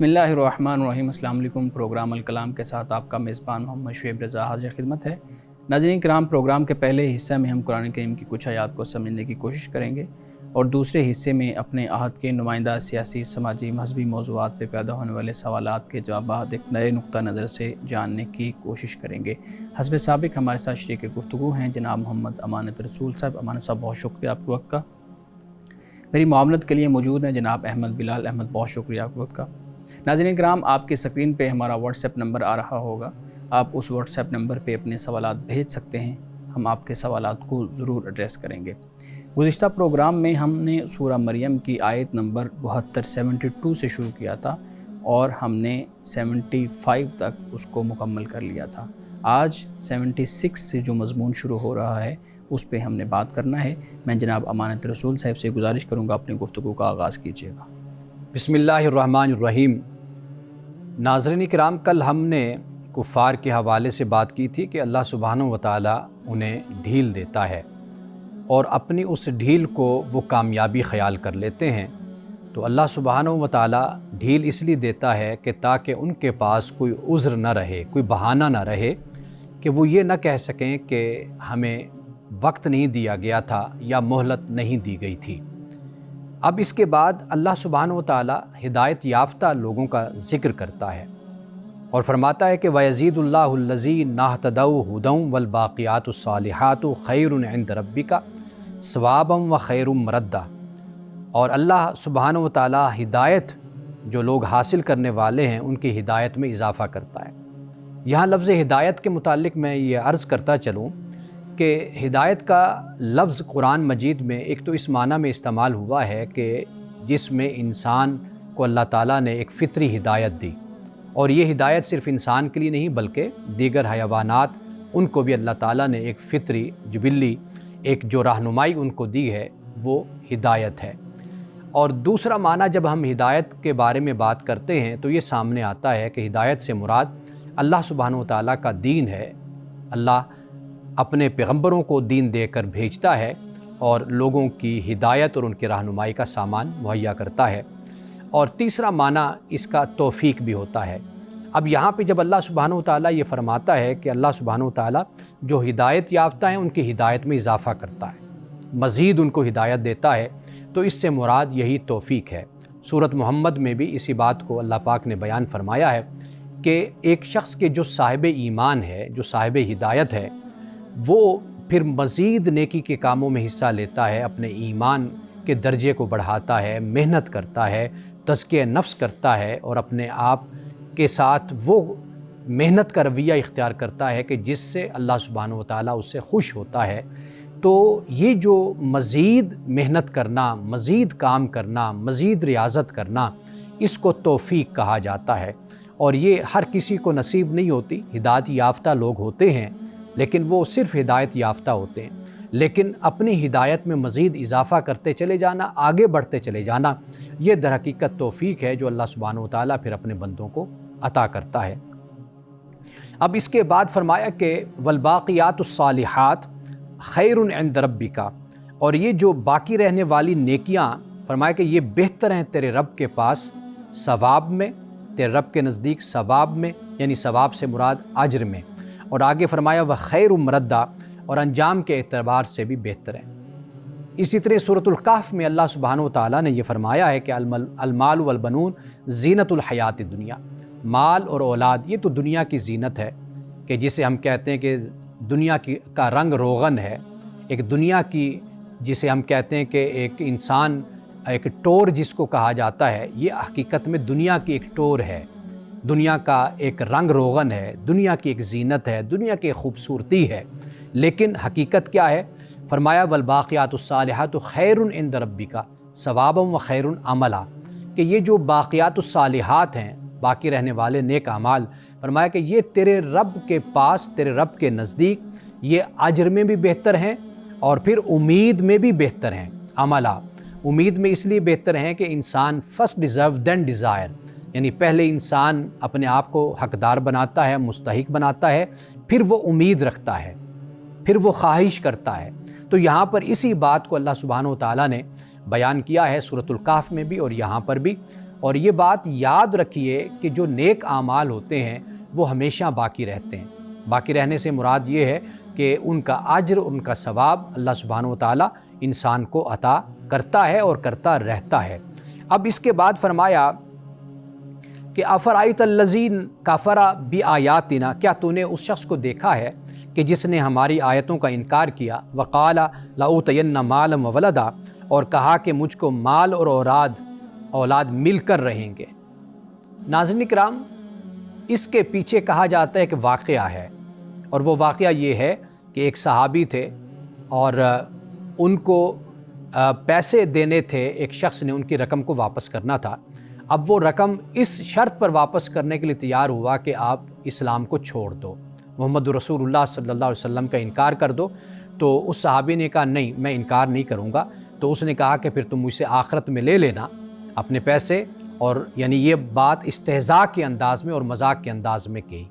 بسم اللہ الرحمن الرحیم۔ السلام علیکم۔ پروگرام الکلام کے ساتھ آپ کا میزبان محمد شعیب رضا حاضر خدمت ہے۔ ناظرین کرام، پروگرام کے پہلے حصہ میں ہم قرآن کریم کی کچھ آیات کو سمجھنے کی کوشش کریں گے اور دوسرے حصے میں اپنے عہد کے نمائندہ سیاسی، سماجی، مذہبی موضوعات پہ پیدا ہونے والے سوالات کے جوابات ایک نئے نقطہ نظر سے جاننے کی کوشش کریں گے۔ حسب سابق ہمارے ساتھ شریک گفتگو ہیں جناب محمد امانت رسول صاحب۔ امانت صاحب، بہت شکریہ آپ کے وقت کا۔ میری معاونت کے لیے موجود ہیں جناب احمد بلال احمد، بہت شکریہ آپ کے وقت کا۔ ناظرین کرام، آپ کی اسکرین پہ ہمارا واٹس ایپ نمبر آ رہا ہوگا، آپ اس واٹس ایپ نمبر پہ اپنے سوالات بھیج سکتے ہیں، ہم آپ کے سوالات کو ضرور ایڈریس کریں گے۔ گزشتہ پروگرام میں ہم نے سورہ مریم کی آیت نمبر 72 سے شروع کیا تھا اور ہم نے 75 تک اس کو مکمل کر لیا تھا۔ آج 76 سے جو مضمون شروع ہو رہا ہے اس پہ ہم نے بات کرنا ہے۔ میں جناب امانت رسول صاحب سے گزارش کروں گا اپنی گفتگو کا آغاز کیجیے گا۔ بسم اللہ الرحمن الرحیم۔ ناظرین کرام، کل ہم نے کفار کے حوالے سے بات کی تھی کہ اللہ سبحانہ و تعالیٰ انہیں ڈھیل دیتا ہے اور اپنی اس ڈھیل کو وہ کامیابی خیال کر لیتے ہیں۔ تو اللہ سبحانہ و تعالیٰ ڈھیل اس لیے دیتا ہے کہ تاکہ ان کے پاس کوئی عذر نہ رہے، کوئی بہانہ نہ رہے کہ وہ یہ نہ کہہ سکیں کہ ہمیں وقت نہیں دیا گیا تھا یا مہلت نہیں دی گئی تھی۔ اب اس کے بعد اللہ سبحانہ و تعالیٰ ہدایت یافتہ لوگوں کا ذکر کرتا ہے اور فرماتا ہے کہ وَيَزِيدُ اللَّهُ الَّذِينَ اهْتَدَوْا هُدًى وَالْبَاقِيَاتُ الصَّالِحَاتُ خَيْرٌ عِندَ رَبِّكَ ثَوَابًا وَخَيْرٌ مَرَدًّا۔ اور اللہ سبحانہ و تعالیٰ ہدایت جو لوگ حاصل کرنے والے ہیں ان کی ہدایت میں اضافہ کرتا ہے۔ یہاں لفظ ہدایت کے متعلق میں یہ عرض کرتا چلوں کہ ہدایت کا لفظ قرآن مجید میں ایک تو اس معنی میں استعمال ہوا ہے کہ جس میں انسان کو اللہ تعالیٰ نے ایک فطری ہدایت دی، اور یہ ہدایت صرف انسان کے لیے نہیں بلکہ دیگر حیوانات ان کو بھی اللہ تعالیٰ نے ایک فطری جبلی ایک جو رہنمائی ان کو دی ہے وہ ہدایت ہے۔ اور دوسرا معنی جب ہم ہدایت کے بارے میں بات کرتے ہیں تو یہ سامنے آتا ہے کہ ہدایت سے مراد اللہ سبحانہ و تعالیٰ کا دین ہے۔ اللہ اپنے پیغمبروں کو دین دے کر بھیجتا ہے اور لوگوں کی ہدایت اور ان کی رہنمائی کا سامان مہیا کرتا ہے۔ اور تیسرا معنی اس کا توفیق بھی ہوتا ہے۔ اب یہاں پہ جب اللہ سبحانہ و تعالیٰ یہ فرماتا ہے کہ اللہ سبحانہ و تعالیٰ جو ہدایت یافتہ ہیں ان کی ہدایت میں اضافہ کرتا ہے، مزید ان کو ہدایت دیتا ہے، تو اس سے مراد یہی توفیق ہے۔ سورۃ محمد میں بھی اسی بات کو اللہ پاک نے بیان فرمایا ہے کہ ایک شخص کے جو صاحب ایمان ہے، جو صاحب ہدایت ہے، وہ پھر مزید نیکی کے کاموں میں حصہ لیتا ہے، اپنے ایمان کے درجے کو بڑھاتا ہے، محنت کرتا ہے، تزکیہ نفس کرتا ہے اور اپنے آپ کے ساتھ وہ محنت کا رویہ اختیار کرتا ہے کہ جس سے اللہ سبحانہ و تعالیٰ اس سے خوش ہوتا ہے۔ تو یہ جو مزید محنت کرنا، مزید کام کرنا، مزید ریاضت کرنا، اس کو توفیق کہا جاتا ہے، اور یہ ہر کسی کو نصیب نہیں ہوتی۔ ہدایت یافتہ لوگ ہوتے ہیں لیکن وہ صرف ہدایت یافتہ ہوتے ہیں، لیکن اپنی ہدایت میں مزید اضافہ کرتے چلے جانا، آگے بڑھتے چلے جانا، یہ در حقیقت توفیق ہے جو اللہ سبحانہ و تعالیٰ پھر اپنے بندوں کو عطا کرتا ہے۔ اب اس کے بعد فرمایا کہ والباقیات الصالحات خیر عند ربک، اور یہ جو باقی رہنے والی نیکیاں، فرمایا کہ یہ بہتر ہیں تیرے رب کے پاس ثواب میں، تیرے رب کے نزدیک ثواب میں، یعنی ثواب سے مراد اجر میں، اور آگے فرمایا وخیر مردہ، اور انجام کے اعتبار سے بھی بہتر ہیں۔ اسی طرح سورۃ الکہف میں اللہ سبحانہ و تعالیٰ نے یہ فرمایا ہے کہ المال والبنون زینت الحیات الدنیا، مال اور اولاد یہ تو دنیا کی زینت ہے، کہ جسے ہم کہتے ہیں کہ دنیا کا رنگ روغن ہے، ایک دنیا کی جسے ہم کہتے ہیں کہ ایک انسان ایک ٹور جس کو کہا جاتا ہے، یہ حقیقت میں دنیا کی ایک ٹور ہے، دنیا کا ایک رنگ روغن ہے، دنیا کی ایک زینت ہے، دنیا کی ایک خوبصورتی ہے۔ لیکن حقیقت کیا ہے؟ فرمایا والباقیات الصالحات خیر عند ربک ثوابا وخیر عملا، کہ یہ جو باقیات الصالحات ہیں، باقی رہنے والے نیک اعمال، فرمایا کہ یہ تیرے رب کے پاس، تیرے رب کے نزدیک یہ اجر میں بھی بہتر ہیں اور پھر امید میں بھی بہتر ہیں۔ عملا، امید میں اس لیے بہتر ہیں کہ انسان فرسٹ ڈیزرو دین ڈیزائر، یعنی پہلے انسان اپنے آپ کو حقدار بناتا ہے، مستحق بناتا ہے، پھر وہ امید رکھتا ہے، پھر وہ خواہش کرتا ہے۔ تو یہاں پر اسی بات کو اللہ سبحانہ و تعالیٰ نے بیان کیا ہے سورۃ الکہف میں بھی اور یہاں پر بھی، اور یہ بات یاد رکھیے کہ جو نیک اعمال ہوتے ہیں وہ ہمیشہ باقی رہتے ہیں۔ باقی رہنے سے مراد یہ ہے کہ ان کا اجر، ان کا ثواب اللہ سبحانہ و تعالیٰ انسان کو عطا کرتا ہے اور کرتا رہتا ہے۔ اب اس کے بعد فرمایا کہ افرأیت الذین کفر بآیاتنا، کیا تو نے اس شخص کو دیکھا ہے کہ جس نے ہماری آیتوں کا انکار کیا، وقال لأوتین مالا وولدا، اور کہا کہ مجھ کو مال اور اولاد مل کر رہیں گے۔ ناظرین کرام، اس کے پیچھے کہا جاتا ہے کہ واقعہ ہے، اور وہ واقعہ یہ ہے کہ ایک صحابی تھے اور ان کو پیسے دینے تھے، ایک شخص نے ان کی رقم کو واپس کرنا تھا۔ اب وہ رقم اس شرط پر واپس کرنے کے لیے تیار ہوا کہ آپ اسلام کو چھوڑ دو، محمد رسول اللہ صلی اللہ علیہ وسلم کا انکار کر دو۔ تو اس صحابی نے کہا نہیں، میں انکار نہیں کروں گا۔ تو اس نے کہا کہ پھر تم مجھ سے آخرت میں لے لینا اپنے پیسے، اور یعنی یہ بات استہزاء کے انداز میں اور مذاق کے انداز میں کہی۔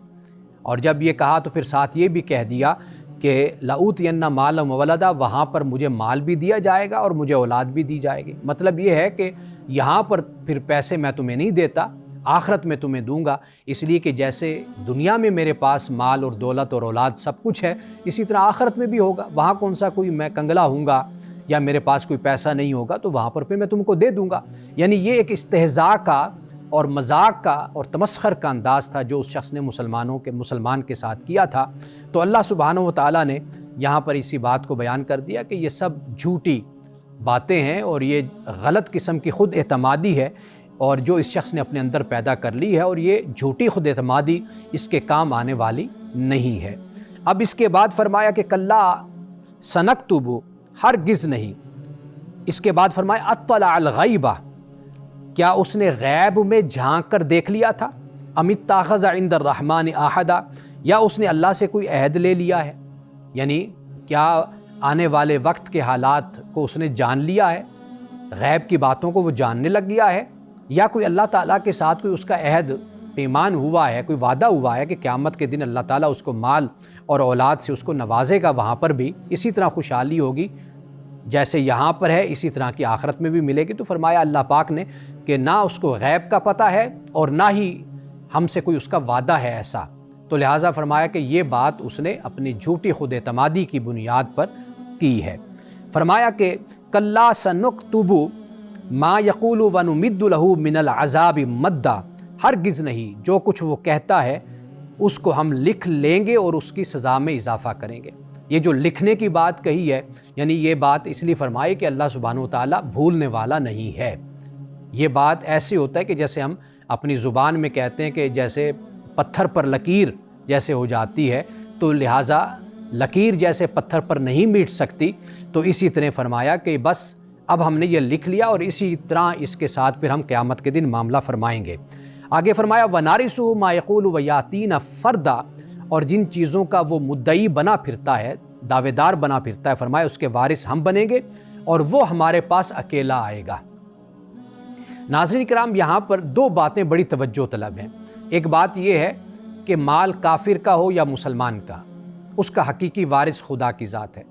اور جب یہ کہا تو پھر ساتھ یہ بھی کہہ دیا کہ لأوتین مالا وولدا، وہاں پر مجھے مال بھی دیا جائے گا اور مجھے اولاد بھی دی جائے گی۔ مطلب یہ ہے کہ یہاں پر پھر پیسے میں تمہیں نہیں دیتا، آخرت میں تمہیں دوں گا، اس لیے کہ جیسے دنیا میں میرے پاس مال اور دولت اور اولاد سب کچھ ہے، اسی طرح آخرت میں بھی ہوگا۔ وہاں کون سا کوئی میں کنگلا ہوں گا یا میرے پاس کوئی پیسہ نہیں ہوگا، تو وہاں پر پھر میں تم کو دے دوں گا۔ یعنی یہ ایک استہزاء کا اور مذاق کا اور تمسخر کا انداز تھا جو اس شخص نے مسلمان کے ساتھ کیا تھا۔ تو اللہ سبحانہ و تعالیٰ نے یہاں پر اسی بات کو بیان کر دیا کہ یہ سب جھوٹی باتیں ہیں اور یہ غلط قسم کی خود اعتمادی ہے، اور جو اس شخص نے اپنے اندر پیدا کر لی ہے، اور یہ جھوٹی خود اعتمادی اس کے کام آنے والی نہیں ہے۔ اب اس کے بعد فرمایا کہ کلا سنکتب، ہرگز نہیں۔ اس کے بعد فرمایا اطلع الغیبہ، کیا اس نے غیب میں جھانک کر دیکھ لیا تھا؟ ام اتخذ عند الرحمن عہدا، یا اس نے اللہ سے کوئی عہد لے لیا ہے؟ یعنی کیا آنے والے وقت کے حالات کو اس نے جان لیا ہے، غیب کی باتوں کو وہ جاننے لگ گیا ہے، یا کوئی اللہ تعالیٰ کے ساتھ کوئی اس کا عہد پیمان ہوا ہے، کوئی وعدہ ہوا ہے کہ قیامت کے دن اللہ تعالیٰ اس کو مال اور اولاد سے اس کو نوازے گا، وہاں پر بھی اسی طرح خوشحالی ہوگی جیسے یہاں پر ہے، اسی طرح کی آخرت میں بھی ملے گی۔ تو فرمایا اللہ پاک نے کہ نہ اس کو غیب کا پتہ ہے اور نہ ہی ہم سے کوئی اس کا وعدہ ہے ایسا۔ تو لہٰذا فرمایا کہ یہ بات اس نے اپنی جھوٹی خود اعتمادی کی بنیاد پر کی ہے۔ فرمایا کہ کلا سنکتب ما یقول ونمد له من العذاب مدا، ہرگز نہیں، جو کچھ وہ کہتا ہے اس کو ہم لکھ لیں گے اور اس کی سزا میں اضافہ کریں گے۔ یہ جو لکھنے کی بات کہی ہے، یعنی یہ بات اس لیے فرمائی کہ اللہ سبحانہ و تعالیٰ بھولنے والا نہیں ہے۔ یہ بات ایسے ہوتا ہے کہ جیسے ہم اپنی زبان میں کہتے ہیں کہ جیسے پتھر پر لکیر جیسے ہو جاتی ہے، تو لہٰذا لکیر جیسے پتھر پر نہیں میٹ سکتی، تو اسی طرح فرمایا کہ بس اب ہم نے یہ لکھ لیا اور اسی طرح اس کے ساتھ پھر ہم قیامت کے دن معاملہ فرمائیں گے۔ آگے فرمایا وَنَارِثُهُ مَا يَقُولُ وَيَأْتِينَ فَرْدًا، اور جن چیزوں کا وہ مدعی بنا پھرتا ہے، دعوے دار بنا پھرتا ہے، فرمایا اس کے وارث ہم بنیں گے اور وہ ہمارے پاس اکیلا آئے گا۔ ناظرین کرام، یہاں پر دو باتیں بڑی توجہ طلب ہیں۔ ایک بات یہ ہے کہ مال کافر کا ہو یا مسلمان کا، اس کا حقیقی وارث خدا کی ذات ہے۔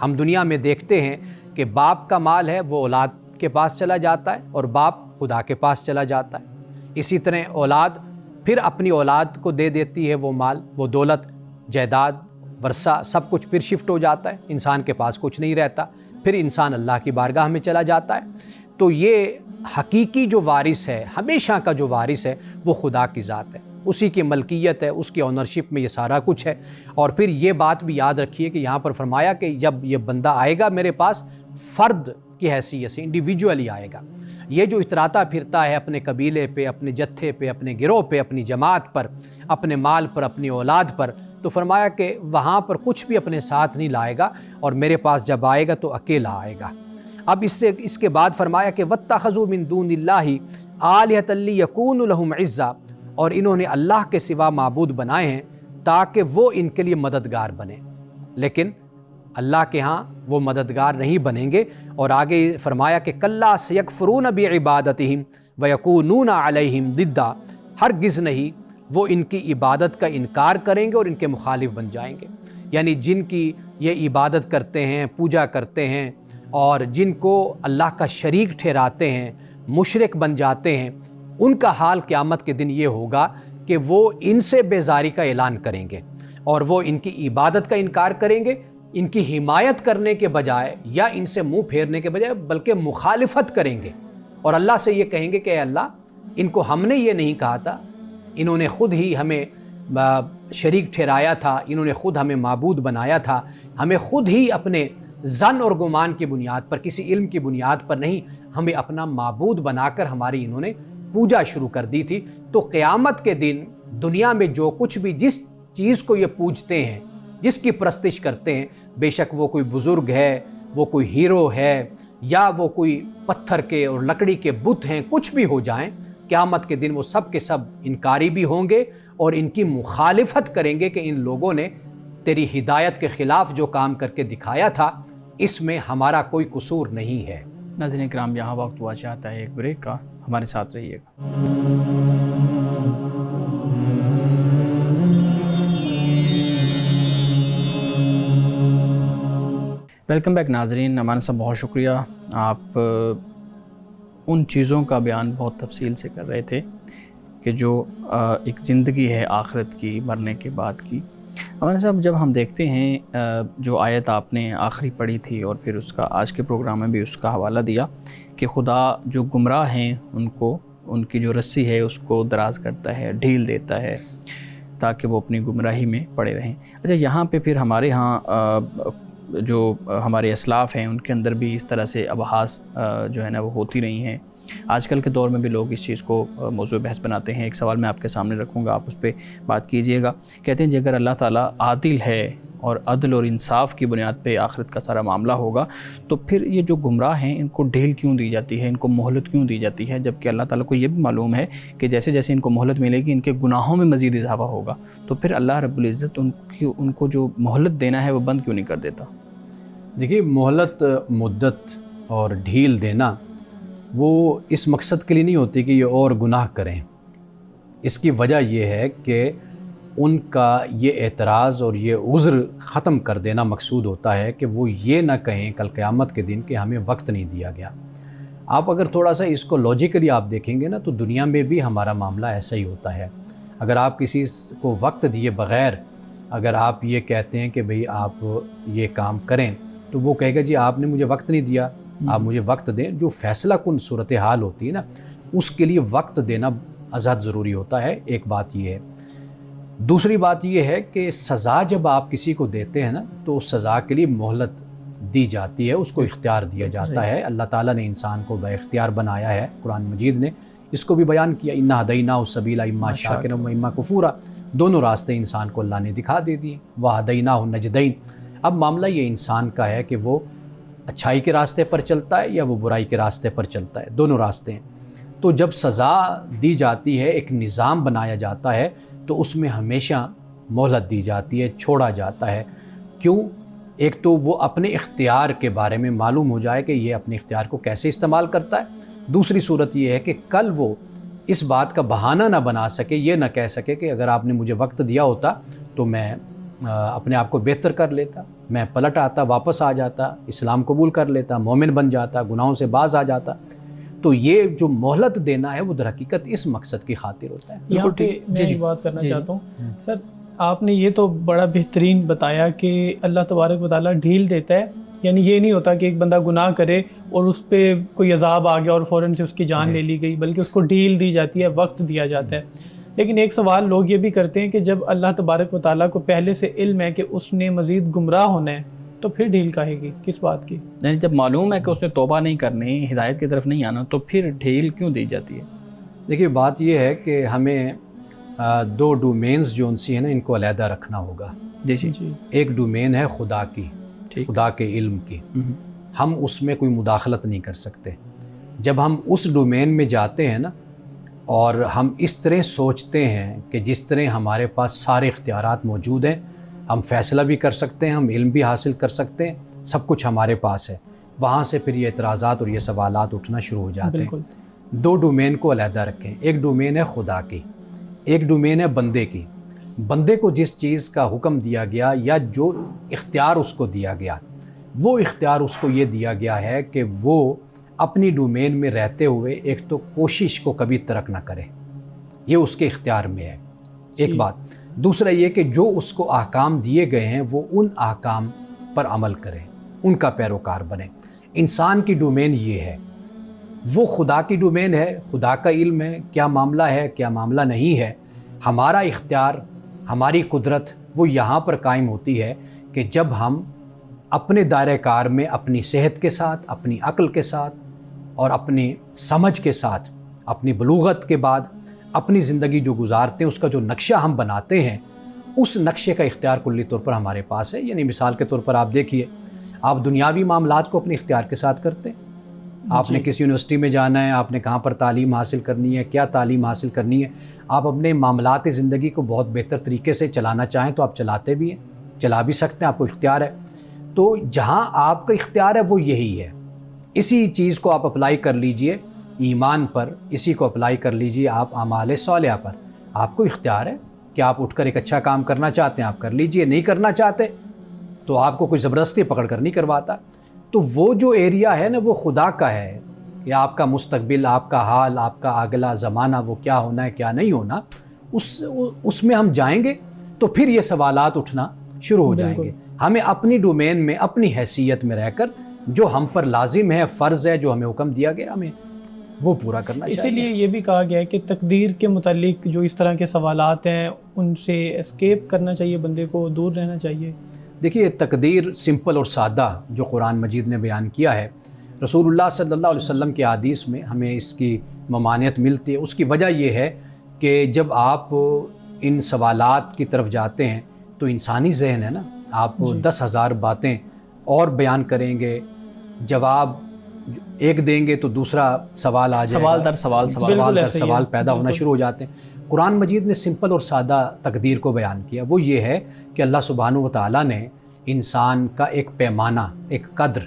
ہم دنیا میں دیکھتے ہیں کہ باپ کا مال ہے وہ اولاد کے پاس چلا جاتا ہے اور باپ خدا کے پاس چلا جاتا ہے۔ اسی طرح اولاد پھر اپنی اولاد کو دے دیتی ہے وہ مال، وہ دولت، جائیداد، ورثہ، سب کچھ پھر شفٹ ہو جاتا ہے، انسان کے پاس کچھ نہیں رہتا، پھر انسان اللہ کی بارگاہ میں چلا جاتا ہے۔ تو یہ حقیقی جو وارث ہے، ہمیشہ کا جو وارث ہے، وہ خدا کی ذات ہے، اسی کی ملکیت ہے، اس کی اونرشپ میں یہ سارا کچھ ہے۔ اور پھر یہ بات بھی یاد رکھیے کہ یہاں پر فرمایا کہ جب یہ بندہ آئے گا میرے پاس فرد کی حیثیت سے، انڈیویجولی آئے گا۔ یہ جو اتراتا پھرتا ہے اپنے قبیلے پہ، اپنے جتھے پہ، اپنے گروہ پہ، اپنی جماعت پر، اپنے مال پر، اپنی اولاد پر، تو فرمایا کہ وہاں پر کچھ بھی اپنے ساتھ نہیں لائے گا اور میرے پاس جب آئے گا تو اکیلا آئے گا۔ اب اس کے بعد فرمایا کہ وَاتَّخَذُوا مِن دُونِ اللَّهِ آلِهَةً لِيَكُونُوا لَهُمْ عِزًّا، اور انہوں نے اللہ کے سوا معبود بنائے ہیں تاکہ وہ ان کے لیے مددگار بنے، لیکن اللہ کے ہاں وہ مددگار نہیں بنیں گے۔ اور آگے فرمایا کہ کَلَّا سَيَكْفُرُونَ بِعِبَادَتِهِمْ وَيَكُونُونَ عَلَيْهِمْ ضِدًّا، ہرگز نہیں وہ ان کی عبادت کا انکار کریں گے اور ان کے مخالف بن جائیں گے۔ یعنی جن کی یہ عبادت کرتے ہیں، پوجا کرتے ہیں اور جن کو اللہ کا شریک ٹھہراتے ہیں، مشرک بن جاتے ہیں، ان کا حال قیامت کے دن یہ ہوگا کہ وہ ان سے بیزاری کا اعلان کریں گے اور وہ ان کی عبادت کا انکار کریں گے، ان کی حمایت کرنے کے بجائے یا ان سے منہ پھیرنے کے بجائے بلکہ مخالفت کریں گے، اور اللہ سے یہ کہیں گے کہ اے اللہ، ان کو ہم نے یہ نہیں کہا تھا، انہوں نے خود ہی ہمیں شریک ٹھہرایا تھا، انہوں نے خود ہمیں معبود بنایا تھا، ہمیں خود ہی اپنے ظن اور گمان کی بنیاد پر، کسی علم کی بنیاد پر نہیں، ہمیں اپنا معبود بنا کر ہماری انہوں نے پوجا شروع کر دی تھی۔ تو قیامت کے دن دنیا میں جو کچھ بھی جس چیز کو یہ پوجتے ہیں، جس کی پرستش کرتے ہیں، بے شک وہ کوئی بزرگ ہے، وہ کوئی ہیرو ہے، یا وہ کوئی پتھر کے اور لکڑی کے بت ہیں، کچھ بھی ہو جائیں، قیامت کے دن وہ سب کے سب انکاری بھی ہوں گے اور ان کی مخالفت کریں گے کہ ان لوگوں نے تیری ہدایت کے خلاف جو کام کر کے دکھایا تھا، اس میں ہمارا کوئی قصور نہیں ہے۔ ناظرین کرام، یہاں وقت ہوا چاہتا ہے ایک بریک کا، ہمارے ساتھ رہیے گا۔ ویلکم بیک ناظرین، امان صاحب بہت شکریہ، آپ ان چیزوں کا بیان بہت تفصیل سے کر رہے تھے کہ جو ایک زندگی ہے آخرت کی، مرنے کے بعد کی۔ امان صاحب، جب ہم دیکھتے ہیں جو آیت آپ نے آخری پڑھی تھی اور پھر اس کا آج کے پروگرام میں بھی اس کا حوالہ دیا کہ خدا جو گمراہ ہیں ان کو، ان کی جو رسی ہے اس کو دراز کرتا ہے، ڈھیل دیتا ہے تاکہ وہ اپنی گمراہی میں پڑے رہیں۔ اچھا، یہاں پہ پھر ہمارے ہاں جو ہمارے اسلاف ہیں ان کے اندر بھی اس طرح سے ابحاث جو ہے نا وہ ہوتی رہی ہیں۔ آج کل کے دور میں بھی لوگ اس چیز کو موضوع بحث بناتے ہیں۔ ایک سوال میں آپ کے سامنے رکھوں گا، آپ اس پہ بات کیجئے گا۔ کہتے ہیں جی اگر اللہ تعالیٰ عادل ہے اور عدل اور انصاف کی بنیاد پہ آخرت کا سارا معاملہ ہوگا، تو پھر یہ جو گمراہ ہیں ان کو ڈھیل کیوں دی جاتی ہے، ان کو مہلت کیوں دی جاتی ہے، جبکہ اللہ تعالیٰ کو یہ بھی معلوم ہے کہ جیسے جیسے ان کو مہلت ملے گی ان کے گناہوں میں مزید اضافہ ہوگا، تو پھر اللہ رب العزت ان کو جو مہلت دینا ہے وہ بند کیوں نہیں کر دیتا؟ دیکھیے، مہلت، مدت اور ڈھیل دینا وہ اس مقصد کے لیے نہیں ہوتی کہ یہ اور گناہ کریں۔ اس کی وجہ یہ ہے کہ ان کا یہ اعتراض اور یہ عذر ختم کر دینا مقصود ہوتا ہے کہ وہ یہ نہ کہیں کل قیامت کے دن کہ ہمیں وقت نہیں دیا گیا۔ آپ اگر تھوڑا سا اس کو لاجیکلی آپ دیکھیں گے نا تو دنیا میں بھی ہمارا معاملہ ایسا ہی ہوتا ہے۔ اگر آپ کسی کو وقت دیے بغیر اگر آپ یہ کہتے ہیں کہ بھئی آپ یہ کام کریں، تو وہ کہے گا جی آپ نے مجھے وقت نہیں دیا، آپ مجھے وقت دیں۔ جو فیصلہ کن صورتحال ہوتی ہے نا، اس کے لیے وقت دینا ازحد ضروری ہوتا ہے۔ ایک بات یہ ہے۔ دوسری بات یہ ہے کہ سزا جب آپ کسی کو دیتے ہیں نا تو اس سزا کے لیے مہلت دی جاتی ہے، اس کو اختیار دیا جاتا ہے۔ اللہ تعالیٰ نے انسان کو با اختیار بنایا ہے، قرآن مجید نے اس کو بھی بیان کیا، اِنَّا ہَدَيْنَاهُ السَّبِيلَ إِمَّا شَاكِرًا وَإِمَّا كَفُورًا۔ دونوں راستے انسان کو اللہ نے دکھا دے دیے، وَهَدَيْنَاهُ النَّجْدَيْنِ۔ اب معاملہ یہ انسان کا ہے کہ وہ اچھائی کے راستے پر چلتا ہے یا وہ برائی کے راستے پر چلتا ہے، دونوں راستے ہیں۔ تو جب سزا دی جاتی ہے، ایک نظام بنایا جاتا ہے، تو اس میں ہمیشہ مہلت دی جاتی ہے، چھوڑا جاتا ہے۔ کیوں؟ ایک تو وہ اپنے اختیار کے بارے میں معلوم ہو جائے کہ یہ اپنے اختیار کو کیسے استعمال کرتا ہے۔ دوسری صورت یہ ہے کہ کل وہ اس بات کا بہانہ نہ بنا سکے، یہ نہ کہہ سکے کہ اگر آپ نے مجھے وقت دیا ہوتا تو میں اپنے آپ کو بہتر کر لیتا، میں پلٹ آتا، واپس آ جاتا، اسلام قبول کر لیتا، مومن بن جاتا، گناہوں سے باز آ جاتا۔ تو یہ جو مہلت دینا ہے وہ در حقیقت اس مقصد کی خاطر ہوتا ہے۔ یہاں پہ میں ایک بات کرنا چاہتا ہوں سر، آپ نے یہ تو بڑا بہترین بتایا کہ اللہ تبارک و تعالیٰ ڈھیل دیتا ہے، یعنی یہ نہیں ہوتا کہ ایک بندہ گناہ کرے اور اس پہ کوئی عذاب آ گیا اور فوراً سے اس کی جان لے لی گئی، بلکہ اس کو ڈھیل دی جاتی ہے، وقت دیا جاتا ہے۔ لیکن ایک سوال لوگ یہ بھی کرتے ہیں کہ جب اللہ تبارک و تعالیٰ کو پہلے سے علم ہے کہ اس نے مزید گمراہ ہونا ہے تو پھر ڈھیل کہے گی، کس بات کی؟ یعنی جب معلوم ہے کہ اس نے توبہ نہیں کرنی، ہدایت کی طرف نہیں آنا، تو پھر ڈھیل کیوں دی جاتی ہے؟ دیکھیے، بات یہ ہے کہ ہمیں دو ڈومینز جو ان سی ہیں نا ان کو علیحدہ رکھنا ہوگا۔ جی۔ ایک ڈومین ہے خدا کی، خدا کے علم کی، ہم اس میں کوئی مداخلت نہیں کر سکتے۔ جب ہم اس ڈومین میں جاتے ہیں نا اور ہم اس طرح سوچتے ہیں کہ جس طرح ہمارے پاس سارے اختیارات موجود ہیں، ہم فیصلہ بھی کر سکتے ہیں، ہم علم بھی حاصل کر سکتے ہیں، سب کچھ ہمارے پاس ہے، وہاں سے پھر یہ اعتراضات اور یہ سوالات اٹھنا شروع ہو جاتے ہیں۔ دو ڈومین کو علیحدہ رکھیں، ایک ڈومین ہے خدا کی، ایک ڈومین ہے بندے کی۔ بندے کو جس چیز کا حکم دیا گیا یا جو اختیار اس کو دیا گیا، وہ اختیار اس کو یہ دیا گیا ہے کہ وہ اپنی ڈومین میں رہتے ہوئے ایک تو کوشش کو کبھی ترک نہ کرے، یہ اس کے اختیار میں ہے، ایک بات۔ دوسرا یہ کہ جو اس کو احکام دیے گئے ہیں وہ ان احکام پر عمل کرے، ان کا پیروکار بنے۔ انسان کی ڈومین یہ ہے، وہ خدا کی ڈومین ہے، خدا کا علم ہے کیا معاملہ ہے کیا معاملہ نہیں ہے۔ ہمارا اختیار، ہماری قدرت وہ یہاں پر قائم ہوتی ہے کہ جب ہم اپنے دائرہ کار میں اپنی صحت کے ساتھ، اپنی عقل کے ساتھ اور اپنی سمجھ کے ساتھ، اپنی بلوغت کے بعد اپنی زندگی جو گزارتے ہیں اس کا جو نقشہ ہم بناتے ہیں، اس نقشے کا اختیار کلی طور پر ہمارے پاس ہے۔ یعنی مثال کے طور پر آپ دیکھیے، آپ دنیاوی معاملات کو اپنے اختیار کے ساتھ کرتے ہیں، آپ نے کس یونیورسٹی میں جانا ہے، آپ نے کہاں پر تعلیم حاصل کرنی ہے، کیا تعلیم حاصل کرنی ہے، آپ اپنے معاملات زندگی کو بہت بہتر طریقے سے چلانا چاہیں تو آپ چلاتے بھی ہیں، چلا بھی سکتے ہیں، آپ کو اختیار ہے۔ تو جہاں آپ کا اختیار ہے وہ یہی ہے، اسی چیز کو آپ اپلائی کر لیجئے ایمان پر، اسی کو اپلائی کر لیجئے آپ اعمال صالحہ پر۔ آپ کو اختیار ہے کہ آپ اٹھ کر ایک اچھا کام کرنا چاہتے ہیں آپ کر لیجئے، نہیں کرنا چاہتے تو آپ کو کوئی زبردستی پکڑ کر نہیں کرواتا۔ تو وہ جو ایریا ہے نا وہ خدا کا ہے کہ آپ کا مستقبل، آپ کا حال، آپ کا اگلا زمانہ وہ کیا ہونا ہے کیا نہیں ہونا، اس میں ہم جائیں گے تو پھر یہ سوالات اٹھنا شروع ہو جائیں گے۔ ہمیں اپنی ڈومین میں، اپنی حیثیت میں رہ کر جو ہم پر لازم ہے، فرض ہے، جو ہمیں حکم دیا گیا ہمیں وہ پورا کرنا چاہیے۔ اسی لیے یہ بھی کہا گیا ہے کہ تقدیر کے متعلق جو اس طرح کے سوالات ہیں ان سے اسکیپ کرنا چاہیے، بندے کو دور رہنا چاہیے۔ دیکھیے تقدیر سمپل اور سادہ جو قرآن مجید نے بیان کیا ہے، رسول اللہ صلی اللہ علیہ وسلم کے حدیث میں ہمیں اس کی ممانعت ملتی ہے۔ اس کی وجہ یہ ہے کہ جب آپ ان سوالات کی طرف جاتے ہیں تو انسانی ذہن ہے نا، آپ 10,000 باتیں اور بیان کریں گے، جواب ایک دیں گے تو دوسرا سوال آ جائے گا، سوال در سوال پیدا ہونا شروع ہو جاتے ہیں۔ قرآن مجید نے سمپل اور سادہ تقدیر کو بیان کیا، وہ یہ ہے کہ اللہ سبحانہ و تعالیٰ نے انسان کا ایک پیمانہ، ایک قدر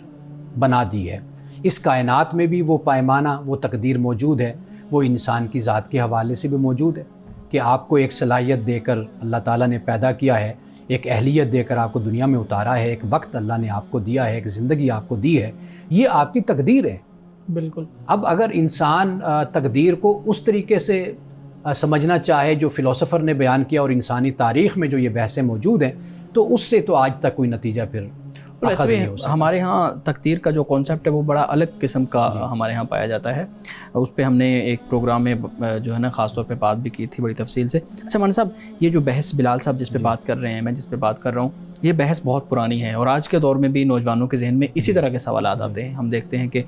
بنا دی ہے۔ اس کائنات میں بھی وہ پیمانہ، وہ تقدیر موجود ہے، وہ انسان کی ذات کے حوالے سے بھی موجود ہے کہ آپ کو ایک صلاحیت دے کر اللہ تعالیٰ نے پیدا کیا ہے، ایک اہلیت دے کر آپ کو دنیا میں اتارا ہے، ایک وقت اللہ نے آپ کو دیا ہے، ایک زندگی آپ کو دی ہے، یہ آپ کی تقدیر ہے۔ بالکل۔ اب اگر انسان تقدیر کو اس طریقے سے سمجھنا چاہے جو فلسفر نے بیان کیا اور انسانی تاریخ میں جو یہ بحثیں موجود ہیں، تو اس سے تو آج تک کوئی نتیجہ پھر اخذ نہیں ہو سکتا۔ ہمارے ہاں تقدیر کا جو کانسیپٹ ہے وہ بڑا الگ قسم کا ہمارے ہاں پایا جاتا ہے، اس پہ ہم نے ایک پروگرام میں جو ہے نا خاص طور پہ بات بھی کی تھی بڑی تفصیل سے۔ اچھا مولانا صاحب، یہ جو بحث بلال صاحب جس پہ بات کر رہے ہیں، میں جس پہ بات کر رہا ہوں، یہ بحث بہت پرانی ہے اور آج کے دور میں بھی نوجوانوں کے ذہن میں اسی طرح کے سوالات آتے ہیں۔ ہم دیکھتے ہیں کہ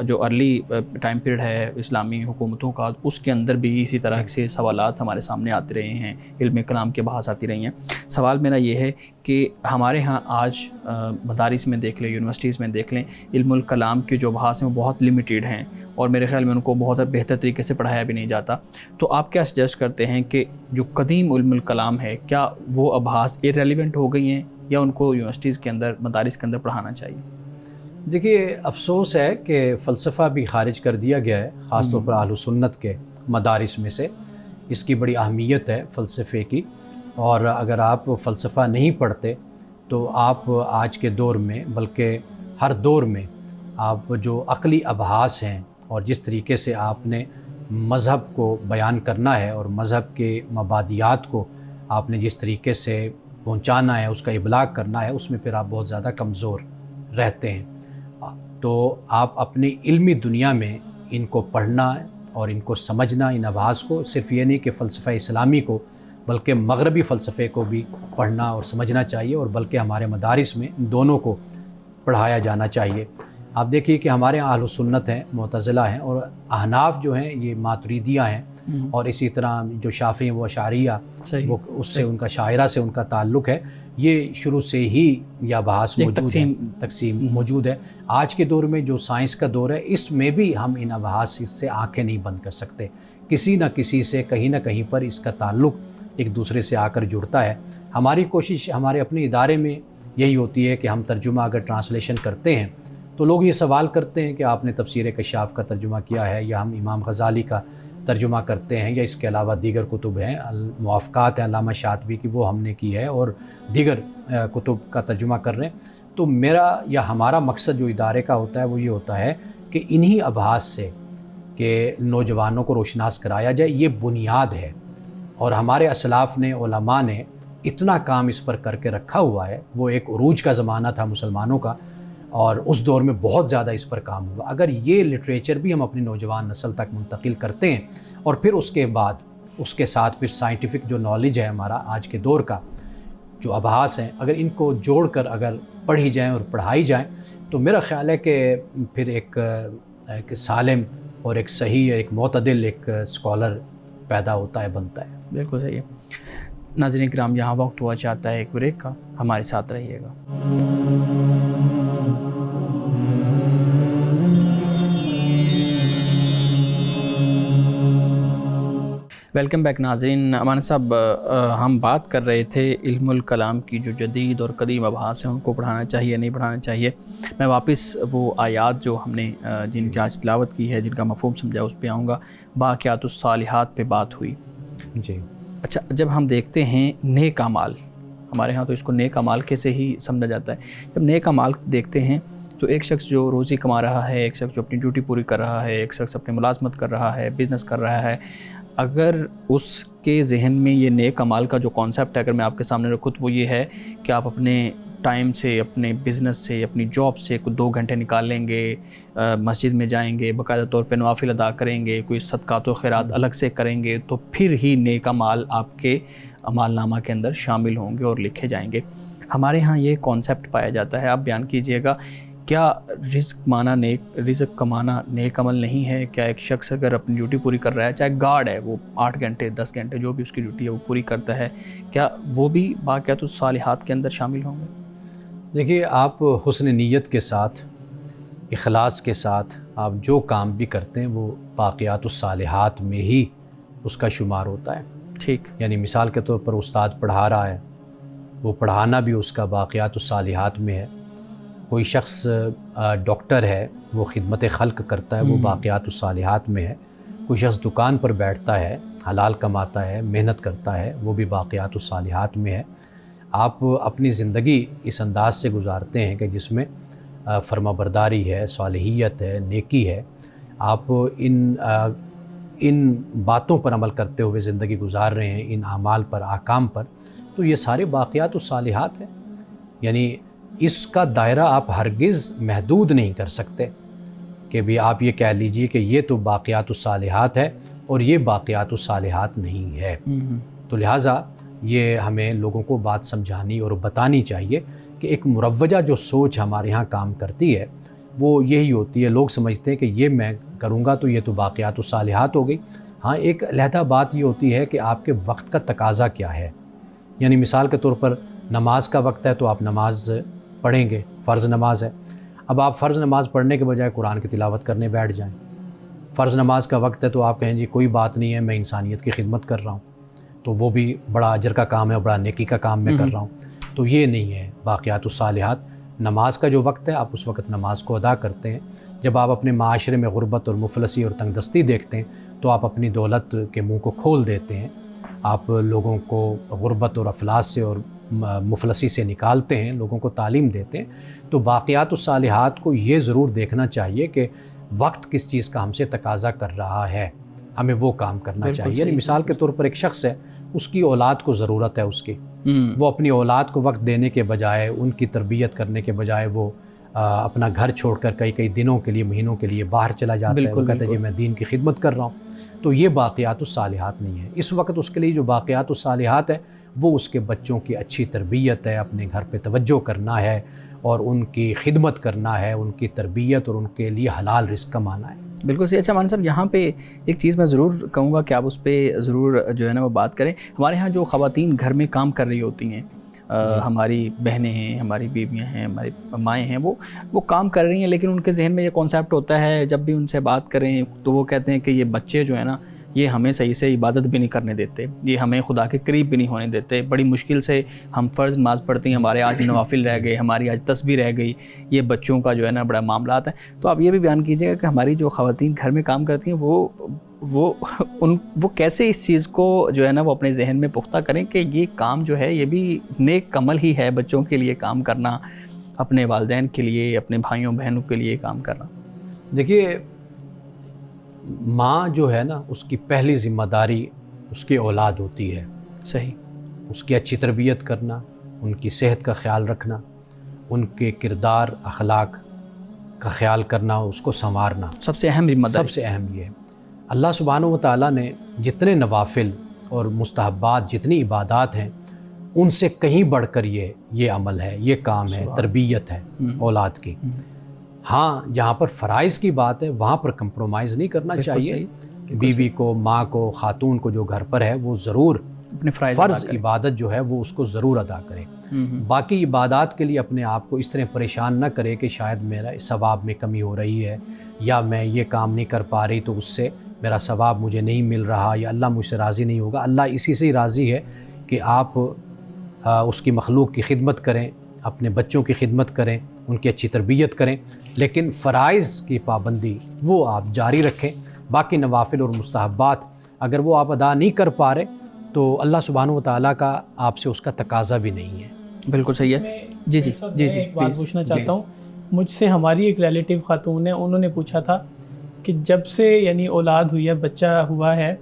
جو ارلی ٹائم پیریڈ ہے اسلامی حکومتوں کا، اس کے اندر بھی اسی طرح سے سوالات ہمارے سامنے آتے رہے ہیں، علم کلام کے بحث آتی رہی ہیں۔ سوال میرا یہ ہے کہ ہمارے ہاں آج مدارس میں دیکھ لیں، یونیورسٹیز میں دیکھ لیں، علم الکلام کے جو ابحاث ہیں وہ بہت لمیٹیڈ ہیں اور میرے خیال میں ان کو بہت بہتر طریقے سے پڑھایا بھی نہیں جاتا۔ تو آپ کیا سجیسٹ کرتے ہیں کہ جو قدیم علم الکلام ہے، کیا وہ ابحاث ریلیونٹ ہو گئی ہیں یا ان کو یونیورسٹیز کے اندر، مدارس کے اندر پڑھانا چاہیے؟ دیکھیے افسوس ہے کہ فلسفہ بھی خارج کر دیا گیا ہے، خاص طور پر اہل سنت کے مدارس میں سے۔ اس کی بڑی اہمیت ہے فلسفے کی، اور اگر آپ فلسفہ نہیں پڑھتے تو آپ آج کے دور میں، بلکہ ہر دور میں، آپ جو عقلی ابحاث ہیں اور جس طریقے سے آپ نے مذہب کو بیان کرنا ہے اور مذہب کے مبادیات کو آپ نے جس طریقے سے پہنچانا ہے، اس کا ابلاغ کرنا ہے، اس میں پھر آپ بہت زیادہ کمزور رہتے ہیں۔ تو آپ اپنی علمی دنیا میں ان کو پڑھنا اور ان کو سمجھنا، ان ابحاث کو، صرف یہ نہیں کہ فلسفہ اسلامی کو بلکہ مغربی فلسفے کو بھی پڑھنا اور سمجھنا چاہیے، اور بلکہ ہمارے مدارس میں دونوں کو پڑھایا جانا چاہیے۔ آپ دیکھیے کہ ہمارے اہل سنت ہیں، معتزلہ ہیں، اور احناف جو ہیں یہ ماتریدیہ ہیں، اور اسی طرح جو شافعی وہ اشعریہ، وہ اس سے ان کا شاعرہ سے ان کا تعلق ہے۔ یہ شروع سے ہی یہ ابحاث موجود ہے، تقسیم موجود ہے۔ آج کے دور میں جو سائنس کا دور ہے، اس میں بھی ہم ان ابحاث سے آنکھیں نہیں بند کر سکتے، کسی نہ کسی سے کہیں نہ کہیں پر اس کا تعلق ایک دوسرے سے آ کر جڑتا ہے۔ ہماری کوشش ہمارے اپنے ادارے میں یہی ہوتی ہے کہ ہم ترجمہ اگر ٹرانسلیشن کرتے ہیں تو لوگ یہ سوال کرتے ہیں کہ آپ نے تفسیر کشاف کا ترجمہ کیا ہے، یا ہم امام غزالی کا ترجمہ کرتے ہیں، یا اس کے علاوہ دیگر کتب ہیں، الموافقات ہیں علامہ شاطبی کی، وہ ہم نے کی ہے، اور دیگر کتب کا ترجمہ کر رہے ہیں۔ تو میرا یا ہمارا مقصد جو ادارے کا ہوتا ہے وہ یہ ہوتا ہے کہ انہی ابحاث سے کہ نوجوانوں کو روشناس کرایا جائے، یہ بنیاد ہے، اور ہمارے اسلاف نے، علماء نے اتنا کام اس پر کر کے رکھا ہوا ہے۔ وہ ایک عروج کا زمانہ تھا مسلمانوں کا، اور اس دور میں بہت زیادہ اس پر کام ہوا۔ اگر یہ لٹریچر بھی ہم اپنی نوجوان نسل تک منتقل کرتے ہیں، اور پھر اس کے بعد اس کے ساتھ پھر سائنٹیفک جو نالج ہے ہمارا آج کے دور کا، جو ابحاث ہیں، اگر ان کو جوڑ کر اگر پڑھی جائیں اور پڑھائی جائیں، تو میرا خیال ہے کہ پھر ایک سالم اور ایک صحیح، ایک معتدل ایک اسکالر پیدا ہوتا ہے، بنتا ہے۔ بالکل صحیح ہے۔ ناظرین کرام، یہاں وقت ہوا چاہتا ہے ایک بریک کا، ہمارے ساتھ رہیے گا۔ ویلکم بیک ناظرین۔ امان صاحب، ہم بات کر رہے تھے علم الکلام کی جو جدید اور قدیم ابحاث ہیں ان کو پڑھانا چاہیے نہیں پڑھانا چاہیے۔ میں واپس وہ آیات جو ہم نے جن کی آج تلاوت کی ہے، جن کا مفہوم سمجھا، اس پہ آؤں گا۔ باقیات الصالحات پہ بات ہوئی۔ جی اچھا، جب ہم دیکھتے ہیں نیک اعمال، ہمارے ہاں تو اس کو نیک اعمال کیسے ہی سمجھا جاتا ہے، جب نیک اعمال دیکھتے ہیں تو ایک شخص جو روزی کما رہا ہے، ایک شخص جو اپنی ڈیوٹی پوری کر رہا ہے، ایک شخص اپنی ملازمت کر رہا ہے، بزنس کر رہا ہے، اگر اس کے ذہن میں یہ نیک اعمال کا جو کانسیپٹ ہے اگر میں آپ کے سامنے رکھوں تو وہ یہ ہے کہ آپ اپنے ٹائم سے، اپنے بزنس سے، اپنی جاب سے کوئی 2 گھنٹے نکال لیں گے، مسجد میں جائیں گے، باقاعدہ طور پہ نوافل ادا کریں گے، کوئی صدقات و خیرات الگ سے کریں گے، تو پھر ہی نیک اعمال آپ کے اعمال نامہ کے اندر شامل ہوں گے اور لکھے جائیں گے۔ ہمارے ہاں یہ کانسیپٹ پایا جاتا ہے۔ آپ بیان کیجئے گا، کیا رزق کمانا نیک عمل نہیں ہے؟ کیا ایک شخص اگر اپنی ڈیوٹی پوری کر رہا ہے، چاہے گارڈ ہے، وہ 8 گھنٹے 10 گھنٹے جو بھی اس کی ڈیوٹی ہے وہ پوری کرتا ہے، کیا وہ بھی باقیات الصالحات کے اندر شامل ہوں گے؟ دیکھیے، آپ حسن نیت کے ساتھ، اخلاص کے ساتھ آپ جو کام بھی کرتے ہیں وہ باقیات الصالحات میں ہی اس کا شمار ہوتا ہے۔ ٹھیک، یعنی مثال کے طور پر استاد پڑھا رہا ہے، وہ پڑھانا بھی اس کا باقیات الصالحات میں ہے۔ کوئی شخص ڈاکٹر ہے، وہ خدمت خلق کرتا ہے، وہ باقیات الصالحات میں ہے۔ کوئی شخص دکان پر بیٹھتا ہے، حلال کماتا ہے، محنت کرتا ہے، وہ بھی باقیات الصالحات میں ہے۔ آپ اپنی زندگی اس انداز سے گزارتے ہیں کہ جس میں فرما برداری ہے، صالحیت ہے، نیکی ہے، آپ ان باتوں پر عمل کرتے ہوئے زندگی گزار رہے ہیں، ان اعمال پر، احکام پر، تو یہ سارے باقیات الصالحات ہیں۔ یعنی اس کا دائرہ آپ ہرگز محدود نہیں کر سکتے کہ بھی آپ یہ کہہ لیجئے کہ یہ تو باقیات الصالحات ہے اور یہ باقیات الصالحات نہیں ہے۔ تو لہٰذا یہ ہمیں لوگوں کو بات سمجھانی اور بتانی چاہیے کہ ایک مروجہ جو سوچ ہمارے یہاں کام کرتی ہے وہ یہی ہوتی ہے۔ لوگ سمجھتے ہیں کہ یہ میں کروں گا تو یہ تو باقیات الصالحات ہو گئی۔ ہاں، ایک علیحدہ بات یہ ہوتی ہے کہ آپ کے وقت کا تقاضا کیا ہے۔ یعنی مثال کے طور پر نماز کا وقت ہے تو آپ نماز پڑھیں گے، فرض نماز ہے۔ اب آپ فرض نماز پڑھنے کے بجائے قرآن کی تلاوت کرنے بیٹھ جائیں۔ فرض نماز کا وقت ہے تو آپ کہیں جی کوئی بات نہیں ہے، میں انسانیت کی خدمت کر رہا ہوں، تو وہ بھی بڑا اجر کا کام ہے، بڑا نیکی کا کام میں کر رہا ہوں۔ تو یہ نہیں ہے باقیات الصالحات۔ نماز کا جو وقت ہے آپ اس وقت نماز کو ادا کرتے ہیں۔ جب آپ اپنے معاشرے میں غربت اور مفلسی اور تنگ دستی دیکھتے ہیں تو آپ اپنی دولت کے منہ کو کھول دیتے ہیں، آپ لوگوں کو غربت اور افلاس سے اور مفلسی سے نکالتے ہیں، لوگوں کو تعلیم دیتے ہیں۔ تو باقیات الصالحات کو یہ ضرور دیکھنا چاہیے کہ وقت کس چیز کا ہم سے تقاضا کر رہا ہے، ہمیں وہ کام کرنا چاہیے۔ یعنی مثال کے طور پر ایک شخص ہے، اس کی اولاد کو ضرورت ہے اس کی، وہ اپنی اولاد کو وقت دینے کے بجائے، ان کی تربیت کرنے کے بجائے وہ اپنا گھر چھوڑ کر کئی دنوں کے لیے، مہینوں کے لیے باہر چلا جاتا ہے۔ وہ کہتا ہے جی میں دین کی خدمت کر رہا ہوں۔ تو یہ باقیات الصالحات نہیں ہے۔ اس وقت اس کے لیے جو باقیات الصالحات ہے وہ اس کے بچوں کی اچھی تربیت ہے، اپنے گھر پہ توجہ کرنا ہے اور ان کی خدمت کرنا ہے، ان کی تربیت اور ان کے لیے حلال رزق کمانا ہے۔ بالکل صحیح۔ اچھا مان صاحب، یہاں پہ ایک چیز میں ضرور کہوں گا کہ آپ اس پہ ضرور جو ہے نا وہ بات کریں۔ ہمارے ہاں جو خواتین گھر میں کام کر رہی ہوتی ہیں، ہماری بہنیں ہیں، ہماری بیویاں ہیں، ہماری مائیں ہیں، وہ کام کر رہی ہیں، لیکن ان کے ذہن میں یہ کانسیپٹ ہوتا ہے، جب بھی ان سے بات کریں تو وہ کہتے ہیں کہ یہ بچے جو ہیں نا یہ ہمیں صحیح سے عبادت بھی نہیں کرنے دیتے، یہ ہمیں خدا کے قریب بھی نہیں ہونے دیتے، بڑی مشکل سے ہم فرض نماز پڑھتے ہیں، ہمارے آج نوافل رہ گئے، ہماری آج تسبیح رہ گئی، یہ بچوں کا جو ہے نا بڑا معاملات ہے۔ تو آپ یہ بھی بیان کیجیے گا کہ ہماری جو خواتین گھر میں کام کرتی ہیں وہ کیسے اس چیز کو جو ہے نا وہ اپنے ذہن میں پختہ کریں کہ یہ کام جو ہے یہ بھی نیک عمل ہی ہے، بچوں کے لیے کام کرنا، اپنے والدین کے لیے، اپنے بھائیوں بہنوں کے لیے کام کرنا؟ دیکھیے، ماں جو ہے نا، اس کی پہلی ذمہ داری اس کی اولاد ہوتی ہے. صحیح. اس کی اچھی تربیت کرنا، ان کی صحت کا خیال رکھنا، ان کے کردار اخلاق کا خیال کرنا، اس کو سنوارنا سب سے اہم ذمہ داری. سب سے اہم یہ ہے. اللہ سبحانہ و تعالیٰ نے جتنے نوافل اور مستحبات، جتنی عبادات ہیں، ان سے کہیں بڑھ کر یہ عمل ہے، یہ کام ہے، تربیت ہے اولاد کی. ہاں، جہاں پر فرائض کی بات ہے وہاں پر کمپرومائز نہیں کرنا چاہیے. بیوی کو، ماں کو، خاتون کو جو گھر پر ہے وہ ضرور اپنے فرض عبادت جو ہے وہ اس کو ضرور ادا کرے. باقی عبادات کے لیے اپنے آپ کو اس طرح پریشان نہ کرے کہ شاید میرا ثواب میں کمی ہو رہی ہے، یا میں یہ کام نہیں کر پا رہی تو اس سے میرا ثواب مجھے نہیں مل رہا، یا اللہ مجھ سے راضی نہیں ہوگا. اللہ اسی سے ہی راضی ہے کہ آپ اس کی مخلوق کی خدمت کریں، اپنے بچوں کی خدمت کریں، ان کی اچھی تربیت کریں، لیکن فرائض کی پابندی وہ آپ جاری رکھیں. باقی نوافل اور مستحبات اگر وہ آپ ادا نہیں کر پا رہے تو اللہ سبحانہ و تعالیٰ کا آپ سے اس کا تقاضا بھی نہیں ہے. بالکل صحیح ہے. جی جی جی جی ایک بات پوچھنا چاہتا ہوں. مجھ سے ہماری ایک ریلیٹیو خاتون ہے، انہوں نے پوچھا تھا کہ جب سے یعنی اولاد ہوئی ہے، بچہ ہوا ہے،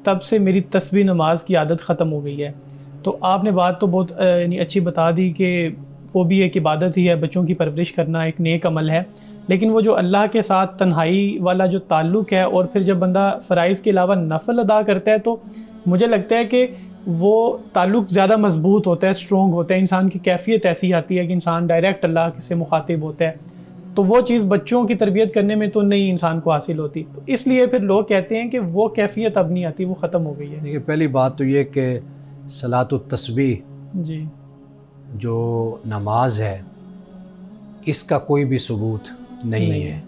تب سے میری تسبیح نماز کی عادت ختم ہو گئی ہے. تو آپ نے بات تو بہت یعنی اچھی بتا دی کہ وہ بھی ایک عبادت ہی ہے، بچوں کی پرورش کرنا ایک نیک عمل ہے، لیکن وہ جو اللہ کے ساتھ تنہائی والا جو تعلق ہے، اور پھر جب بندہ فرائض کے علاوہ نفل ادا کرتا ہے تو مجھے لگتا ہے کہ وہ تعلق زیادہ مضبوط ہوتا ہے، اسٹرونگ ہوتا ہے، انسان کی کیفیت ایسی آتی ہے کہ انسان ڈائریکٹ اللہ سے مخاطب ہوتا ہے. تو وہ چیز بچوں کی تربیت کرنے میں تو نہیں انسان کو حاصل ہوتی، تو اس لیے پھر لوگ کہتے ہیں کہ وہ کیفیت اب نہیں آتی، وہ ختم ہو گئی ہے. دیکھیے، پہلی بات تو یہ کہ صلاۃ التسبیح جی جو نماز ہے اس کا کوئی بھی ثبوت نہیں ہے.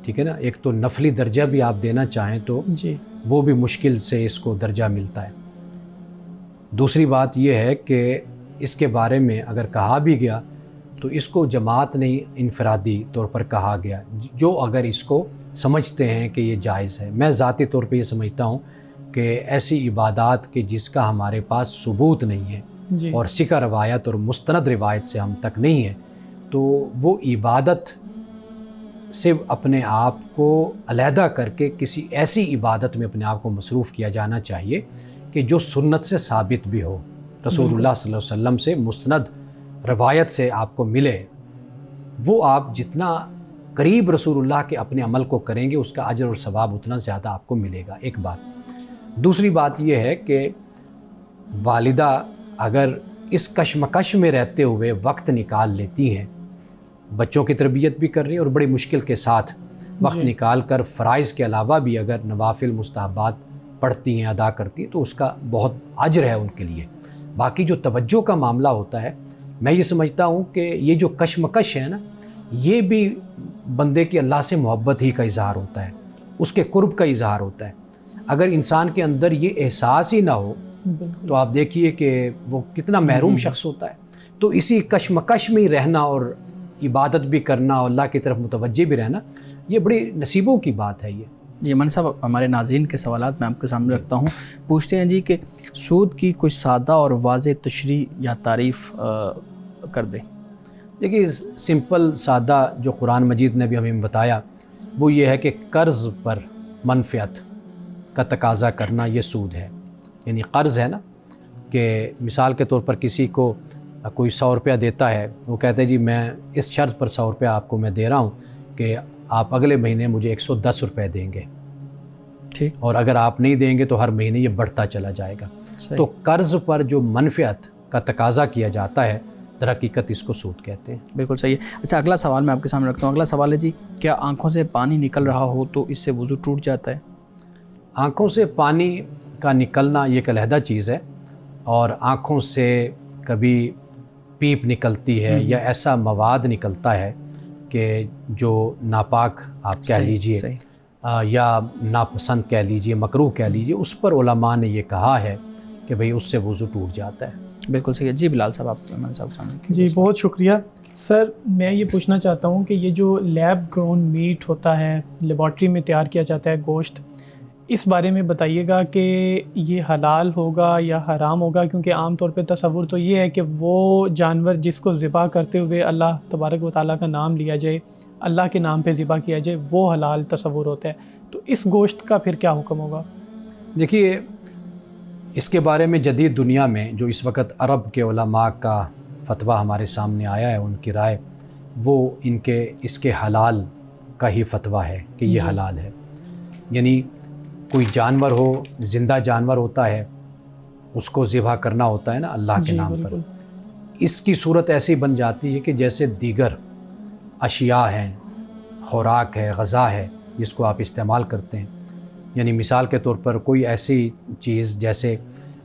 ٹھیک ہے نا. ایک تو نفلی درجہ بھی آپ دینا چاہیں تو جی وہ بھی مشکل سے اس کو درجہ ملتا ہے. دوسری بات یہ ہے کہ اس کے بارے میں اگر کہا بھی گیا تو اس کو جماعت نہیں، انفرادی طور پر کہا گیا. جو اگر اس کو سمجھتے ہیں کہ یہ جائز ہے، میں ذاتی طور پہ یہ سمجھتا ہوں کہ ایسی عبادات کہ جس کا ہمارے پاس ثبوت نہیں ہے جی اور ثقہ روایت اور مستند روایت سے ہم تک نہیں ہے، تو وہ عبادت سے اپنے آپ کو علیحدہ کر کے کسی ایسی عبادت میں اپنے آپ کو مصروف کیا جانا چاہیے کہ جو سنت سے ثابت بھی ہو، رسول اللہ صلی اللہ علیہ وسلم سے مستند روایت سے آپ کو ملے. وہ آپ جتنا قریب رسول اللہ کے اپنے عمل کو کریں گے اس کا اجر اور ثواب اتنا زیادہ آپ کو ملے گا. ایک بات. دوسری بات یہ ہے کہ والدہ اگر اس کشمکش میں رہتے ہوئے وقت نکال لیتی ہیں، بچوں کی تربیت بھی کر رہی ہیں اور بڑی مشکل کے ساتھ وقت نکال کر فرائض کے علاوہ بھی اگر نوافل مستحبات پڑھتی ہیں، ادا کرتی ہیں، تو اس کا بہت اجر ہے ان کے لیے. باقی جو توجہ کا معاملہ ہوتا ہے، میں یہ سمجھتا ہوں کہ یہ جو کشمکش ہے نا، یہ بھی بندے کی اللہ سے محبت ہی کا اظہار ہوتا ہے، اس کے قرب کا اظہار ہوتا ہے. اگر انسان کے اندر یہ احساس ہی نہ ہو تو آپ دیکھیے کہ وہ کتنا محروم شخص ہوتا ہے. تو اسی کشمکش میں ہی رہنا اور عبادت بھی کرنا اور اللہ کی طرف متوجہ بھی رہنا، یہ بڑی نصیبوں کی بات ہے. یہ من صاحب، ہمارے ناظرین کے سوالات میں آپ کے سامنے رکھتا ہوں. پوچھتے ہیں جی کہ سود کی کوئی سادہ اور واضح تشریح یا تعریف کر دیں. دیکھیے، سمپل سادہ جو قرآن مجید نے بھی ہمیں بتایا وہ یہ ہے کہ قرض پر منفعت کا تقاضا کرنا یہ سود ہے. یعنی قرض ہے نا، کہ مثال کے طور پر کسی کو کوئی 100 روپیہ دیتا ہے، وہ کہتے ہیں جی میں اس شرط پر 100 روپیہ آپ کو میں دے رہا ہوں کہ آپ اگلے مہینے مجھے 110 روپے دیں گے، ٹھیک، اور اگر آپ نہیں دیں گے تو ہر مہینے یہ بڑھتا چلا جائے گا. تو قرض پر جو منفعت کا تقاضا کیا جاتا ہے، در حقیقت اس کو سود کہتے ہیں. بالکل صحیح ہے. اچھا، اگلا سوال میں آپ کے سامنے رکھتا ہوں. اگلا سوال ہے جی، کیا آنکھوں سے پانی نکل رہا ہو تو اس سے وضو ٹوٹ جاتا ہے؟ آنکھوں سے پانی کا نکلنا یہ ایک علیحدہ چیز ہے، اور آنکھوں سے کبھی پیپ نکلتی ہے یا ایسا مواد نکلتا ہے کہ جو ناپاک آپ کہہ لیجئے یا ناپسند کہہ لیجئے، مکروہ کہہ لیجئے، اس پر علماء نے یہ کہا ہے کہ بھئی اس سے وضو ٹوٹ جاتا ہے. بالکل صحیح ہے. جی بلال صاحب، آپ صاحب سامنے. جی بہت شکریہ سر. میں یہ پوچھنا چاہتا ہوں کہ یہ جو لیب گرون میٹ ہوتا ہے، لیبارٹری میں تیار کیا جاتا ہے گوشت، اس بارے میں بتائیے گا کہ یہ حلال ہوگا یا حرام ہوگا، کیونکہ عام طور پہ تصور تو یہ ہے کہ وہ جانور جس کو ذبح کرتے ہوئے اللہ تبارک و تعالیٰ کا نام لیا جائے، اللہ کے نام پہ ذبح کیا جائے، وہ حلال تصور ہوتا ہے، تو اس گوشت کا پھر کیا حکم ہوگا؟ دیکھیے، اس کے بارے میں جدید دنیا میں جو اس وقت عرب کے علماء کا فتویٰ ہمارے سامنے آیا ہے، ان کی رائے، وہ اس کے حلال کا ہی فتویٰ ہے کہ یہ حلال ہے۔ یعنی کوئی جانور ہو، زندہ جانور ہوتا ہے، اس کو ذبح کرنا ہوتا ہے نا اللہ کے نام پر، اس کی صورت ایسی بن جاتی ہے کہ جیسے دیگر اشیاء ہیں، خوراک ہے، غذا ہے، جس کو آپ استعمال کرتے ہیں۔ یعنی مثال کے طور پر کوئی ایسی چیز جیسے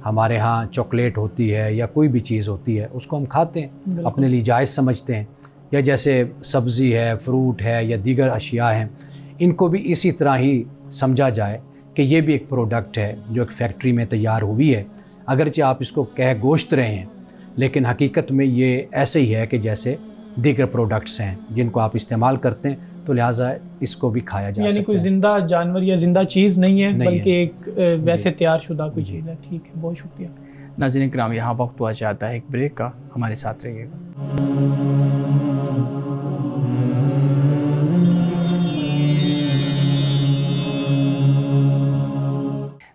ہمارے ہاں چاکلیٹ ہوتی ہے یا کوئی بھی چیز ہوتی ہے، اس کو ہم کھاتے ہیں، اپنے لیے جائز سمجھتے ہیں، یا جیسے سبزی ہے، فروٹ ہے یا دیگر اشیاء ہیں، ان کو بھی اسی طرح ہی سمجھا جائے کہ یہ بھی ایک پروڈکٹ ہے جو ایک فیکٹری میں تیار ہوئی ہے، اگرچہ آپ اس کو کہہ گوشت رہے ہیں، لیکن حقیقت میں یہ ایسے ہی ہے کہ جیسے دیگر پروڈکٹس ہیں جن کو آپ استعمال کرتے ہیں، تو لہٰذا اس کو بھی کھایا جا سکتا ہے۔ یعنی کوئی زندہ جانور یا زندہ چیز نہیں ہے، بلکہ ایک ویسے تیار شدہ کوئی چیز ہے۔ ٹھیک ہے، بہت شکریہ۔ ناظرین کرام، یہاں وقت ہوا چاہتا ہے ایک بریک کا، ہمارے ساتھ رہیے گا۔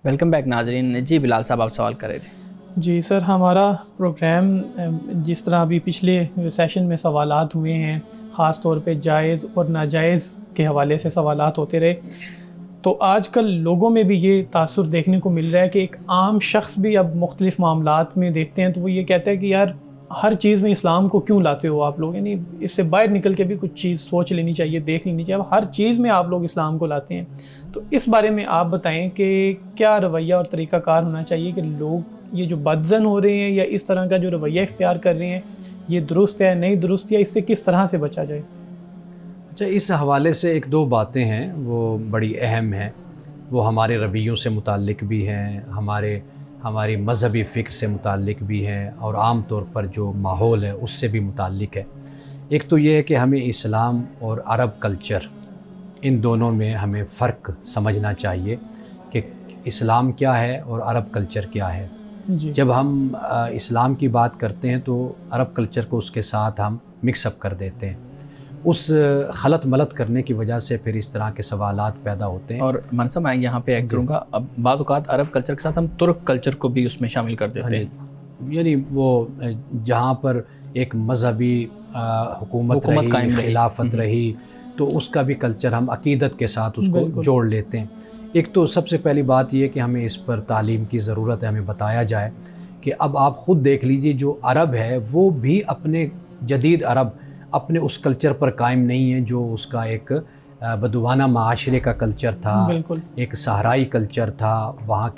ویلکم بیک ناظرین۔ جی بلال صاحب، آپ سوال کر رہے تھے۔ جی سر، ہمارا پروگرام جس طرح ابھی پچھلے سیشن میں سوالات ہوئے ہیں، خاص طور پہ جائز اور ناجائز کے حوالے سے سوالات ہوتے رہے، تو آج کل لوگوں میں بھی یہ تاثر دیکھنے کو مل رہا ہے کہ ایک عام شخص بھی اب مختلف معاملات میں دیکھتے ہیں تو وہ یہ کہتا ہے کہ یار ہر چیز میں اسلام کو کیوں لاتے ہو آپ لوگ، یعنی اس سے باہر نکل کے بھی کچھ چیز سوچ لینی چاہیے، دیکھ لینی چاہیے، اب ہر چیز میں آپ لوگ اسلام کو لاتے ہیں۔ تو اس بارے میں آپ بتائیں کہ کیا رویہ اور طریقہ کار ہونا چاہیے کہ لوگ یہ جو بدزن ہو رہے ہیں یا اس طرح کا جو رویہ اختیار کر رہے ہیں، یہ درست ہے نہیں درست، یا اس سے کس طرح سے بچا جائے؟ اچھا، اس حوالے سے ایک دو باتیں ہیں وہ بڑی اہم ہیں، وہ ہمارے رویوں سے متعلق بھی ہیں، ہماری مذہبی فکر سے متعلق بھی ہیں، اور عام طور پر جو ماحول ہے اس سے بھی متعلق ہے۔ ایک تو یہ ہے کہ ہمیں اسلام اور عرب کلچر، ان دونوں میں ہمیں فرق سمجھنا چاہیے کہ اسلام کیا ہے اور عرب کلچر کیا ہے۔ جب ہم اسلام کی بات کرتے ہیں تو عرب کلچر کو اس کے ساتھ ہم مکس اپ کر دیتے ہیں، اس خلط ملط کرنے کی وجہ سے پھر اس طرح کے سوالات پیدا ہوتے ہیں۔ اور منصب میں یہاں پہ ایڈ کروں گا، اب بعض اوقات عرب کلچر کے ساتھ ہم ترک کلچر کو بھی اس میں شامل کر دیتے ہیں، یعنی وہ جہاں پر ایک مذہبی حکومت رہی، خلافت رہی، تو اس کا بھی کلچر ہم عقیدت کے ساتھ اس کو جوڑ لیتے ہیں۔ ایک تو سب سے پہلی بات یہ کہ ہمیں اس پر تعلیم کی ضرورت ہے، ہمیں بتایا جائے کہ اب آپ خود دیکھ لیجئے جو عرب ہے وہ بھی اپنے جدید عرب اپنے اس کلچر پر قائم نہیں ہے جو اس کا ایک بدوانہ معاشرے کا کلچر تھا، ایک صحرائی کلچر تھا، وہاں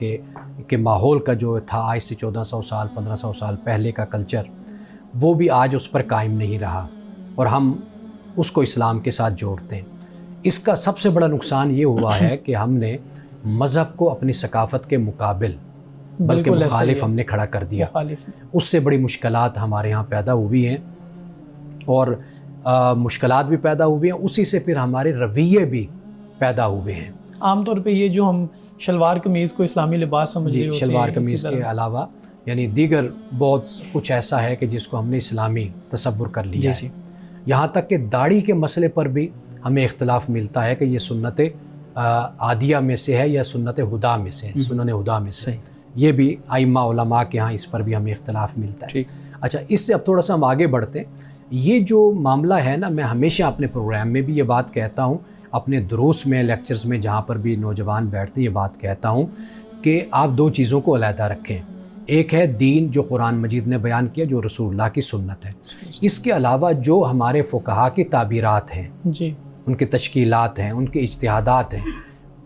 کے ماحول کا جو تھا آج سے 1400 سال 1500 سال پہلے کا کلچر، وہ بھی آج اس پر قائم نہیں رہا، اور ہم اس کو اسلام کے ساتھ جوڑتے ہیں۔ اس کا سب سے بڑا نقصان یہ ہوا ہے کہ ہم نے مذہب کو اپنی ثقافت کے مقابل بلکہ مخالف ہم نے کھڑا کر دیا، اس سے بڑی مشکلات ہمارے ہاں پیدا ہوئی ہیں، اور مشکلات بھی پیدا ہوئی ہیں، اسی سے پھر ہمارے رویے بھی پیدا ہوئے ہیں۔ عام طور پہ یہ جو ہم شلوار قمیض کو اسلامی لباس سمجھ رہے ہوتے ہیں، شلوار قمیض کے علاوہ یعنی دیگر بہت کچھ ایسا ہے کہ جس کو ہم نے اسلامی تصور کر لیا ہے۔ یہاں تک کہ داڑھی کے مسئلے پر بھی ہمیں اختلاف ملتا ہے کہ یہ سنت عادیہ میں سے ہے یا سنت ہدا میں سے، سنن ہدا میں سے، یہ بھی ائمہ علماء کے ہاں اس پر بھی ہمیں اختلاف ملتا ہے۔ اچھا، اس سے اب تھوڑا سا ہم آگے بڑھتے ہیں۔ یہ جو معاملہ ہے نا، میں ہمیشہ اپنے پروگرام میں بھی یہ بات کہتا ہوں، اپنے دروس میں، لیکچرز میں، جہاں پر بھی نوجوان بیٹھتے ہیں، یہ بات کہتا ہوں کہ آپ دو چیزوں کو علیحدہ رکھیں۔ ایک ہے دین جو قرآن مجید نے بیان کیا، جو رسول اللہ کی سنت ہے، اس کے علاوہ جو ہمارے فقہا کی تعبیرات ہیں، ان کی تشکیلات ہیں، ان کے اجتہادات ہیں،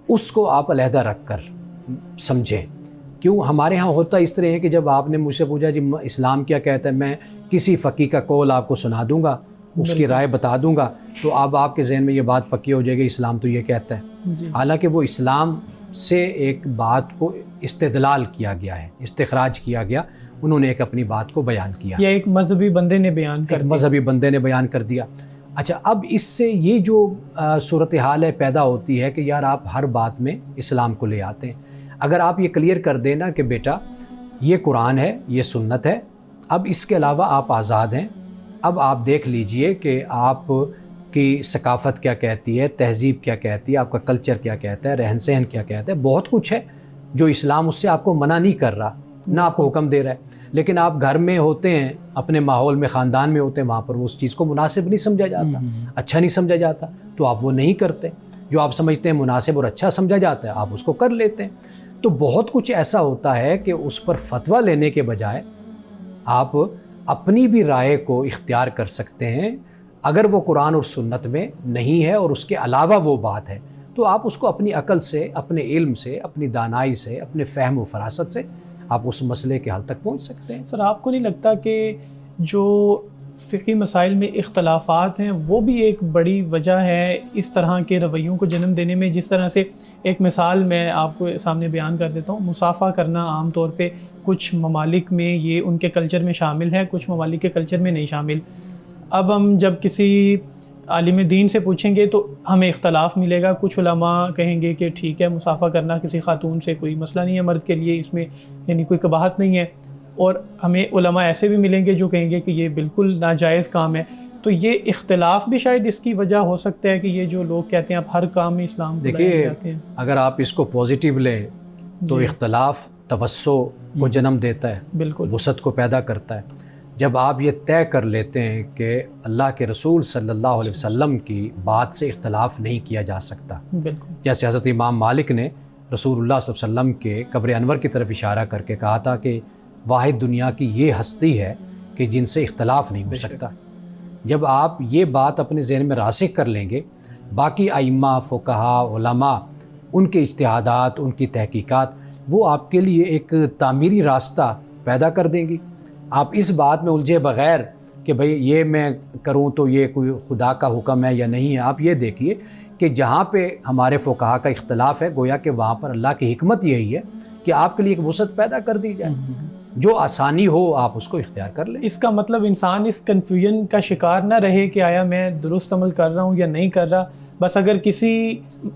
اس کو آپ علیحدہ رکھ کر سمجھیں۔ کیوں ہمارے ہاں ہوتا اس طرح ہے کہ جب آپ نے مجھ سے پوچھا جی اسلام کیا کہتا ہے، میں کسی فقیہ کا قول آپ کو سنا دوں گا، اس کی رائے بتا دوں گا، تو اب آپ کے ذہن میں یہ بات پکی ہو جائے گی اسلام تو یہ کہتا ہے، حالانکہ وہ اسلام سے ایک بات کو استدلال کیا گیا ہے، استخراج کیا گیا، انہوں نے ایک اپنی بات کو بیان کیا، یا ایک مذہبی بندے نے بیان کر دیا، مذہبی بندے نے بیان کر دیا۔ اچھا، اب اس سے یہ جو صورتحال ہے پیدا ہوتی ہے کہ یار آپ ہر بات میں اسلام کو لے آتے ہیں۔ اگر آپ یہ کلیئر کر دینا کہ بیٹا یہ قرآن ہے، یہ سنت ہے، اب اس کے علاوہ آپ آزاد ہیں، اب آپ دیکھ لیجئے کہ آپ کی ثقافت کیا کہتی ہے، تہذیب کیا کہتی ہے، آپ کا کلچر کیا کہتا ہے، رہن سہن کیا کہتا ہے، بہت کچھ ہے جو اسلام اس سے آپ کو منع نہیں کر رہا، نہ آپ کو حکم دے رہا ہے، لیکن آپ گھر میں ہوتے ہیں، اپنے ماحول میں، خاندان میں ہوتے ہیں، وہاں پر وہ اس چیز کو مناسب نہیں سمجھا جاتا، اچھا نہیں سمجھا جاتا، تو آپ وہ نہیں کرتے۔ جو آپ سمجھتے ہیں مناسب اور اچھا سمجھا جاتا ہے، آپ اس کو کر لیتے ہیں۔ تو بہت کچھ ایسا ہوتا ہے کہ اس پر فتویٰ لینے کے بجائے آپ اپنی بھی رائے کو اختیار کر سکتے ہیں۔ اگر وہ قرآن اور سنت میں نہیں ہے اور اس کے علاوہ وہ بات ہے، تو آپ اس کو اپنی عقل سے، اپنے علم سے، اپنی دانائی سے، اپنے فہم و فراست سے آپ اس مسئلے کے حل تک پہنچ سکتے ہیں۔ سر آپ کو نہیں لگتا کہ جو فقہی مسائل میں اختلافات ہیں وہ بھی ایک بڑی وجہ ہے اس طرح کے رویوں کو جنم دینے میں؟ جس طرح سے ایک مثال میں آپ کو سامنے بیان کر دیتا ہوں، مصافحہ کرنا عام طور پہ کچھ ممالک میں یہ ان کے کلچر میں شامل ہے، کچھ ممالک کے کلچر میں نہیں شامل۔ اب ہم جب کسی عالم دین سے پوچھیں گے تو ہمیں اختلاف ملے گا، کچھ علماء کہیں گے کہ ٹھیک ہے مصافحہ کرنا کسی خاتون سے کوئی مسئلہ نہیں ہے مرد کے لیے، اس میں یعنی کوئی قباحت نہیں ہے، اور ہمیں علماء ایسے بھی ملیں گے جو کہیں گے کہ یہ بالکل ناجائز کام ہے۔ تو یہ اختلاف بھی شاید اس کی وجہ ہو سکتا ہے کہ یہ جو لوگ کہتے ہیں آپ ہر کام میں اسلام کو لائے جاتے ہیں۔ اگر آپ اس کو پازیٹیو لیں تو اختلاف توسع کو جنم دیتا ہے، بالکل وسعت کو پیدا کرتا ہے۔ جب آپ یہ طے کر لیتے ہیں کہ اللہ کے رسول صلی اللہ علیہ وسلم کی بات سے اختلاف نہیں کیا جا سکتا، بالکل، جیسے حضرت امام مالک نے رسول اللہ صلی اللہ علیہ وسلم کے قبر انور کی طرف اشارہ کر کے کہا تھا کہ واحد دنیا کی یہ ہستی ہے کہ جن سے اختلاف نہیں ہو سکتا۔ جب آپ یہ بات اپنے ذہن میں راسخ کر لیں گے، باقی ائمہ، فقہاء، علماء، ان کے اجتہادات، ان کی تحقیقات، وہ آپ کے لیے ایک تعمیری راستہ پیدا کر دیں گی۔ آپ اس بات میں الجھے بغیر کہ بھئی یہ میں کروں تو یہ کوئی خدا کا حکم ہے یا نہیں ہے، آپ یہ دیکھیے کہ جہاں پہ ہمارے فقہاء کا اختلاف ہے، گویا کہ وہاں پر اللہ کی حکمت یہی ہے کہ آپ کے لیے ایک وسعت پیدا کر دی جائے، جو آسانی ہو آپ اس کو اختیار کر لیں۔ اس کا مطلب انسان اس کنفیوژن کا شکار نہ رہے کہ آیا میں درست عمل کر رہا ہوں یا نہیں کر رہا۔ بس اگر کسی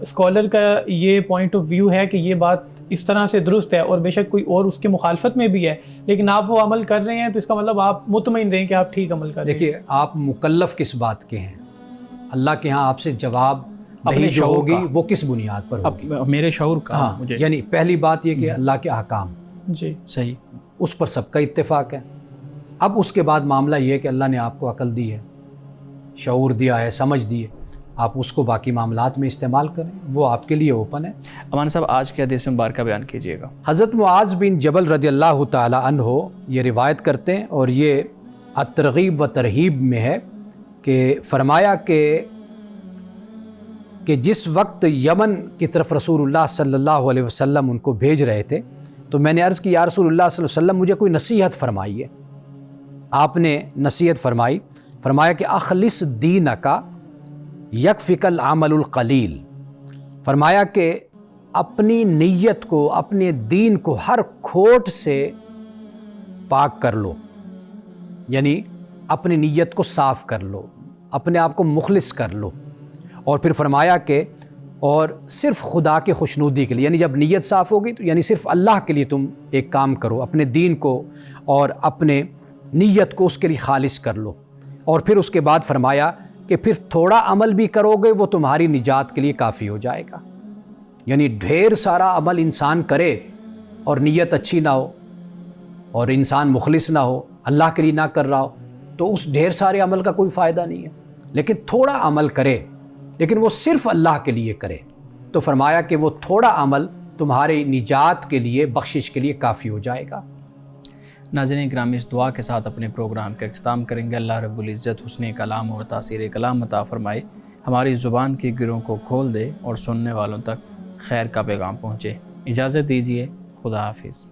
اسکالر کا یہ پوائنٹ آف ویو ہے کہ یہ بات اس طرح سے درست ہے اور بے شک کوئی اور اس کے مخالفت میں بھی ہے، لیکن آپ وہ عمل کر رہے ہیں، تو اس کا مطلب آپ مطمئن رہیں کہ آپ ٹھیک عمل کر رہے ہیں۔ دیکھیے آپ مکلف کس بات کے ہیں، اللہ کے ہاں آپ سے جواب دہی جو ہوگی وہ کس بنیاد پر ہوگی؟ میرے شعور کا، ہاں، یعنی پہلی بات یہ کہ اللہ کے احکام جی صحیح، اس پر سب کا اتفاق ہے۔ اب اس کے بعد معاملہ یہ ہے کہ اللہ نے آپ کو عقل دی ہے، شعور دیا ہے، سمجھ دی ہے، آپ اس کو باقی معاملات میں استعمال کریں، وہ آپ کے لیے اوپن ہے۔ امان صاحب آج کے حدیث مبارکہ بیان کیجیے گا۔ حضرت معاذ بن جبل رضی اللہ تعالی عنہ یہ روایت کرتے ہیں، اور یہ الترغیب و ترہیب میں ہے کہ فرمایا کہ جس وقت یمن کی طرف رسول اللہ صلی اللہ علیہ وسلم ان کو بھیج رہے تھے تو میں نے عرض کی یا رسول اللہ صلی اللہ علیہ وسلم مجھے کوئی نصیحت فرمائیے۔ آپ نے نصیحت فرمایا کہ اخلص دینک یکفک العمل القلیل، فرمایا کہ اپنی نیت کو، اپنے دین کو ہر کھوٹ سے پاک کر لو، یعنی اپنی نیت کو صاف کر لو، اپنے آپ کو مخلص کر لو، اور پھر فرمایا کہ اور صرف خدا کے خوشنودی کے لیے، یعنی جب نیت صاف ہوگی تو یعنی صرف اللہ کے لیے تم ایک کام کرو، اپنے دین کو اور اپنے نیت کو اس کے لیے خالص کر لو، اور پھر اس کے بعد فرمایا کہ پھر تھوڑا عمل بھی کرو گے وہ تمہاری نجات کے لیے کافی ہو جائے گا۔ یعنی ڈھیر سارا عمل انسان کرے اور نیت اچھی نہ ہو اور انسان مخلص نہ ہو، اللہ کے لیے نہ کر رہا ہو، تو اس ڈھیر سارے عمل کا کوئی فائدہ نہیں ہے۔ لیکن تھوڑا عمل کرے لیکن وہ صرف اللہ کے لیے کرے، تو فرمایا کہ وہ تھوڑا عمل تمہاری نجات کے لیے، بخشش کے لیے کافی ہو جائے گا۔ ناظرین گرامی، اس دعا کے ساتھ اپنے پروگرام کا اختتام کریں گے۔ اللہ رب العزت حسن کلام اور تاثیر کلام عطا فرمائے، ہماری زبان کی گروں کو کھول دے اور سننے والوں تک خیر کا پیغام پہنچے۔ اجازت دیجیے، خدا حافظ۔